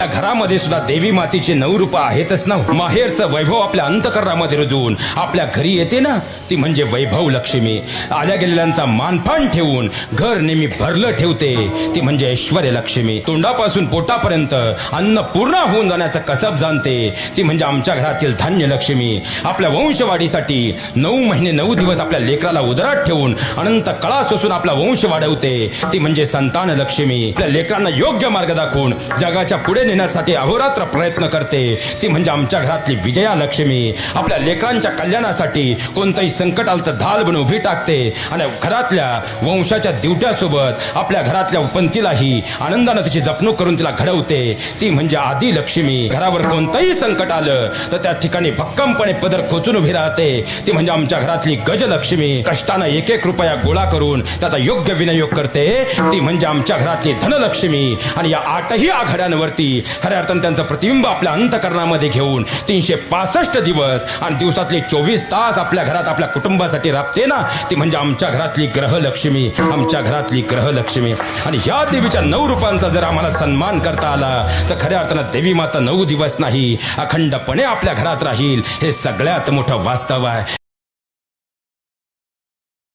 घरामध्ये सुद्धा देवी मातेची 9 रूप आहेतच ना. माहेरचं वैभव आपल्या अंतकरणामध्ये रुजून आपल्या घरी येते ना, ती म्हणजे वैभव लक्ष्मी. आल्या गेलेल्यांचा मानपान ठेवून घर नेहमी भरलं ठेवते, ती म्हणजे ऐश्वर्य लक्ष्मी. तोंडापासून पोटापर्यंत अन्न पूर्ण होऊन जाण्याचं कसब जाणते, ती म्हणजे आमच्या घरातील धान्य लक्ष्मी. आपल्या वंशवाढीसाठी 9 महिने 9 दिवस आपल्या लेकराला उदरात ठेवून अनंत कळा सोसून आपला वंश वाढवते, ती म्हणजे संतान लक्ष्मी. आपल्या लेकरांना योग्य मार्ग दाखवून जगाच्या पुढे नेण्यासाठी अहोरात्र प्रयत्न करते, ती म्हणजे आमच्या घरातली विजया लक्ष्मी. आपल्या लेकरांच्या कल्याणासाठी कोणतंही संकट आलं तर ढाल बनून उभी टाकते आणि घरातल्या वंशाच्या दिवट्यासोबत आपल्या घरातल्या उपंतीलाही आनंदानं तिची जपणूक करून तिला घडवते, ती म्हणजे आदी लक्ष्मी. घरावर कोणतंही संकट आलं तर त्या ठिकाणी भक्कमपणे पदर खोचून उभी राहते, ती म्हणजे आमच्या घरातली गजलक्ष्मी. कष्टानं 1-1 रुपया गोळा करून त्याचा योग्य विनियोग करते, ती म्हणजे आमच्या घरातली धनलक्ष्मी. आणि या 8ही आघाड्यांवरती खऱ्या अर्थानं त्यांचं प्रतिबिंब आपल्या अंतकरणामध्ये घेऊन 365 दिवस आणि दिवसातले 24 तास आपल्या घरात आपल्या कुटुंबासाठी राबते ना, ती म्हणजे आमच्या घरातली ग्रहलक्ष्मी. आमच्या घरातली ग्रहलक्ष्मी. आणि ह्या देवीच्या 9 रूपांचा जर आम्हाला सन्मान करता आला तर खऱ्या अर्थानं देवी माता 9 दिवस नाही, अखंडपणे आपल्या घरात राहील, हे सगळ्यात मोठं वास्तव आहे.